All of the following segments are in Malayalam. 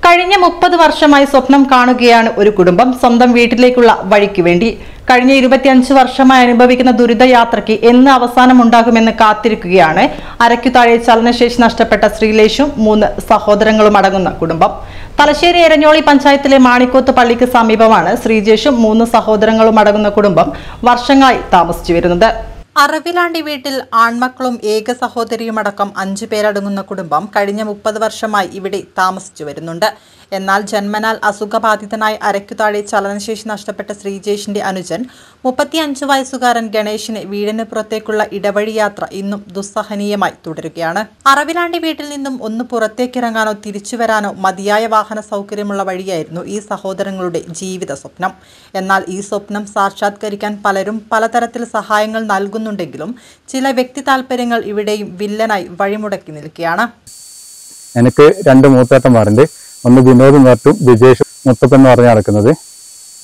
കഴിഞ്ഞ 30 വർഷമായി സ്വപ്നം കാണുകയാണ് ഒരു കുടുംബം സ്വന്തം വീട്ടിലേക്കുള്ള വഴിക്ക് വേണ്ടി. കഴിഞ്ഞ 25 വർഷമായി അനുഭവിക്കുന്ന ദുരിതയാത്രയ്ക്ക് എന്ന് അവസാനമുണ്ടാകുമെന്ന് കാത്തിരിക്കുകയാണ് അരയ്ക്കുതാഴെ ചലനശേഷി നഷ്ടപ്പെട്ട ശ്രീലേഷും 3 സഹോദരങ്ങളും അടങ്ങുന്ന കുടുംബം. തലശ്ശേരി എരഞ്ഞോളി പഞ്ചായത്തിലെ മാണിക്കോത്ത് പള്ളിക്ക് സമീപമാണ് ശ്രീജേഷും 3 സഹോദരങ്ങളും അടങ്ങുന്ന കുടുംബം വർഷങ്ങളായി താമസിച്ചു വരുന്നത്. അറവിലാണ്ടി വീട്ടിൽ ആൺമക്കളും ഏക സഹോദരിയുമടക്കം 5 പേരടങ്ങുന്ന കുടുംബം കഴിഞ്ഞ 30 വർഷമായി ഇവിടെ താമസിച്ചു വരുന്നുണ്ട്. എന്നാൽ ജന്മനാൽ അസുഖബാധിതനായി അരയ്ക്കുതാഴെ ചലനശേഷി നഷ്ടപ്പെട്ട ശ്രീജേഷിന്റെ അനുജൻ 35 വയസ്സുകാരൻ ഗണേഷിന് വീടിന് പുറത്തേക്കുള്ള ഇടവഴി യാത്ര ഇന്നും ദുസ്സഹനീയമായി തുടരുകയാണ്. അറവിലാണ്ടി വീട്ടിൽ നിന്നും ഒന്ന് പുറത്തേക്കിറങ്ങാനോ തിരിച്ചു വരാനോ മതിയായ വാഹന സൗകര്യമുള്ള വഴിയായിരുന്നു ഈ സഹോദരങ്ങളുടെ ജീവിത സ്വപ്നം. എന്നാൽ ഈ സ്വപ്നം സാക്ഷാത്കരിക്കാൻ പലരും പലതരത്തിൽ സഹായങ്ങൾ നൽകുന്നുണ്ടെങ്കിലും ചില വ്യക്തി താല്പര്യങ്ങൾ ഇവിടെയും വില്ലനായി വഴിമുടക്കി നിൽക്കുകയാണ്. എനിക്ക് 2 മൂത്തേട്ടന്മാരുണ്ട്. ഒന്ന് വിനോദ് മറ്റും വിജേഷ് മുത്തപ്പെന്ന് പറഞ്ഞ് നടക്കുന്നത്.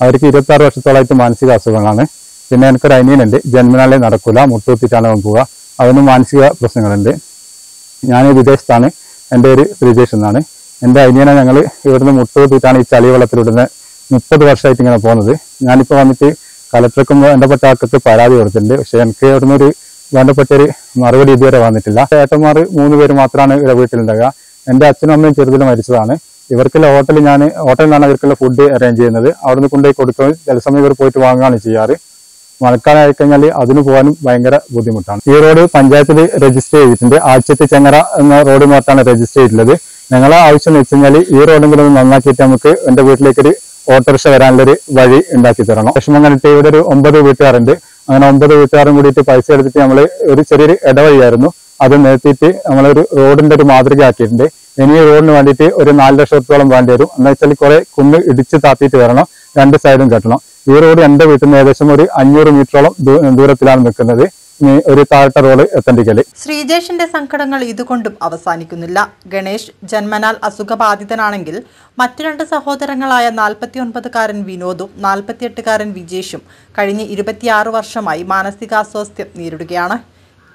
അവർക്ക് 26 വർഷത്തോളമായിട്ട് മാനസിക അസുഖങ്ങളാണ്. പിന്നെ എനിക്കൊരു അനിയനുണ്ട്, ജന്മനാളെ നടക്കൂല, മുട്ടുകുത്തിട്ടാണ് പോവുക, അവന് മാനസിക പ്രശ്നങ്ങളുണ്ട്. ഞാൻ വിദേശത്താണ്, എൻ്റെ പേര് ശ്രീജേഷ് എന്നാണ്. എൻ്റെ അനിയനെ ഞങ്ങൾ ഇവിടുന്ന് മുട്ടുകുത്തിട്ടാണ് ഈ ചളി വെള്ളത്തിലിടുന്ന 30 വർഷമായിട്ട് ഇങ്ങനെ പോകുന്നത്. ഞാനിപ്പോൾ വന്നിട്ട് കലക്ടർക്കും ബന്ധപ്പെട്ട ആൾക്ക് പരാതി കൊടുത്തിട്ടുണ്ട്. പക്ഷെ എനിക്ക് ഇവിടുന്ന് ഒരു ബന്ധപ്പെട്ടൊരു മറുപടി ഇതുവരെ വന്നിട്ടില്ല. ഏട്ടന്മാർ 3 പേര് മാത്രമാണ് ഇവിടെ വീട്ടിലുണ്ടാകുക. എൻ്റെ അച്ഛനും അമ്മയും ചെറുതിൽ മരിച്ചതാണ്. ഇവർക്കുള്ള ഹോട്ടലിൽ നിന്നാണ് ഇവർക്കുള്ള ഫുഡ് അറേഞ്ച് ചെയ്യുന്നത്. അവിടുന്ന് കൊണ്ടുപോയി കൊടുക്കുകയും ചില സമയം ഇവർ പോയിട്ട് വാങ്ങുകയാണ് ചെയ്യാറ്. മഴക്കാലം ആയിക്കഴിഞ്ഞാൽ അതിന് പോകാനും ഭയങ്കര ബുദ്ധിമുട്ടാണ്. ഈ റോഡ് പഞ്ചായത്തിൽ രജിസ്റ്റർ ചെയ്തിട്ടുണ്ട്. ആഴ്ചത്തെ ചെങ്ങറ എന്ന റോഡ് മാത്രമാണ് രജിസ്റ്റർ ചെയ്തിട്ടുള്ളത്. ഞങ്ങളെ ആവശ്യം എന്ന് വെച്ച് കഴിഞ്ഞാൽ ഈ റോഡും കൂടെ ഒന്ന് നന്നാക്കിയിട്ട് നമുക്ക് എൻ്റെ വീട്ടിലേക്കൊരു ഓട്ടോറിക്ഷ വരാനുള്ളൊരു വഴി ഉണ്ടാക്കി തരണം. വിഷമം കണ്ടിട്ട് ഇവിടെ ഒരു 9 വീട്ടുകാരുണ്ട്. അങ്ങനെ 9 വീട്ടുകാരും കൂടിയിട്ട് പൈസ എടുത്തിട്ട് നമ്മൾ ഒരു ചെറിയൊരു ഇടവഴിയായിരുന്നു, അത് നിർത്തിയിട്ട് നമ്മളൊരു റോഡിന്റെ ഒരു മാതൃക ആക്കിയിട്ടുണ്ട്. ഇനി റോഡിന് വേണ്ടിയിട്ട് ഒരു 4 ലക്ഷത്തോളം വേണ്ടി വരും. എന്ന് വെച്ചാൽ കുറെ കുന്ന് ഇടിച്ച് താത്തിയിട്ട് വരണം, 2 സൈഡും കെട്ടണം. ഈ റോഡ് എൻ്റെ വീട്ടിൽ നിന്ന് ഏകദേശം ഒരു 500 മീറ്ററോളം ദൂരത്തിലാണ് നിൽക്കുന്നത്. ഒരു താഴ്ത്ത റോഡ് എത്തണ്ടിക്കല്. ശ്രീജേഷിന്റെ സങ്കടങ്ങൾ ഇതുകൊണ്ടും അവസാനിക്കുന്നില്ല. ഗണേഷ് ജന്മനാൽ അസുഖബാധിതനാണെങ്കിൽ മറ്റു 2 സഹോദരങ്ങളായ 49-കാരൻ വിനോദും 48-കാരൻ വിജേഷും കഴിഞ്ഞ 26 വർഷമായി മാനസികാസ്വാസ്ഥ്യം നേരിടുകയാണ്.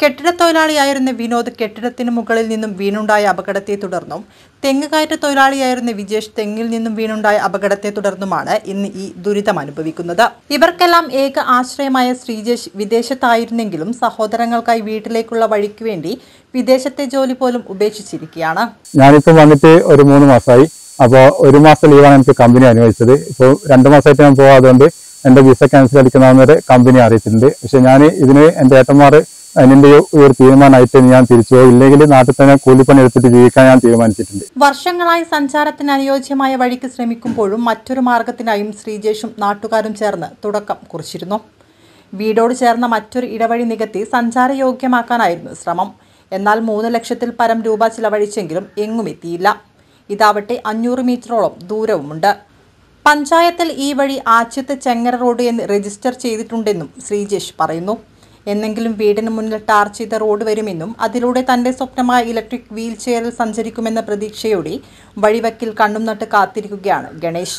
കെട്ടിടത്തൊഴിലാളിയായിരുന്ന വിനോദ് കെട്ടിടത്തിന് മുകളിൽ നിന്നും വീണുണ്ടായ അപകടത്തെ തുടർന്നും തെങ്ങുകയറ്റ തൊഴിലാളിയായിരുന്ന വിജേഷ് തെങ്ങിൽ നിന്നും വീണുണ്ടായ അപകടത്തെ തുടർന്നുമാണ് ഇന്ന് ഈ ദുരിതം അനുഭവിക്കുന്നത്. ഇവർക്കെല്ലാം ഏക ആശ്രയമായ ശ്രീജേഷ് വിദേശത്തായിരുന്നെങ്കിലും സഹോദരങ്ങൾക്കായി വീട്ടിലേക്കുള്ള വഴിക്ക് വേണ്ടി വിദേശത്തെ ജോലി പോലും ഉപേക്ഷിച്ചിരിക്കുകയാണ്. ഞാനിപ്പോൾ വന്നിട്ട് ഒരു 3 മാസമായി. അപ്പോൾ 1 മാസം ലീവാണ് എനിക്ക് കമ്പനി അനുവദിച്ചത്. ഇപ്പോൾ 2 മാസമായിട്ട് ഞാൻ പോകാതുകൊണ്ട് എൻ്റെ വിസ ക്യാൻസൽ അടിക്കണമെന്നൊരു കമ്പനി അറിയിച്ചിട്ടുണ്ട്. പക്ഷെ ഞാൻ ഇതിന് എൻ്റെ ഏട്ടന്മാർ അതിന്റെ ഒരു തീരുമാനമായിട്ട് ഞാൻ തിരിച്ചു പോകും, ഇല്ലെങ്കിൽ നാട്ടിൽ തന്നെ കൂലിപ്പണി എടുത്തിട്ട് ജീവിക്കാൻ ഞാൻ തീരുമാനിച്ചിട്ടുണ്ട്. വർഷങ്ങളായി സഞ്ചാരത്തിന് അനുയോജ്യമായ വഴിക്ക് ശ്രമിക്കുമ്പോഴും മറ്റൊരു മാർഗത്തിനായും ശ്രീജേഷും നാട്ടുകാരും ചേർന്ന് തുടക്കം കുറിച്ചിരുന്നു. വീടോട് ചേർന്ന മറ്റൊരു ഇടവഴി നികത്തി സഞ്ചാരയോഗ്യമാക്കാനായിരുന്നു ശ്രമം. എന്നാൽ 3 ലക്ഷത്തിൽ പരം രൂപ ചിലവഴിച്ചെങ്കിലും എങ്ങും എത്തിയില്ല. ഇതാവട്ടെ 500 മീറ്ററോളം ദൂരവുമുണ്ട്. പഞ്ചായത്തിൽ ഈ വഴി ആദ്യത്തെ ചെങ്ങര റോഡ് എന്ന് രജിസ്റ്റർ ചെയ്തിട്ടുണ്ടെന്നും ശ്രീജേഷ് പറയുന്നു. എന്നെങ്കിലും വീടിന് മുന്നിൽ ടാർ ചെയ്ത റോഡ് വരുമെന്നും അതിലൂടെ തന്റെ സ്വപ്നമായ ഇലക്ട്രിക് വീൽ ചെയറിൽ സഞ്ചരിക്കുമെന്ന പ്രതീക്ഷയോടെ വഴിവക്കിൽ കണ്ണും നട്ട് കാത്തിരിക്കുകയാണ് ഗണേഷ്.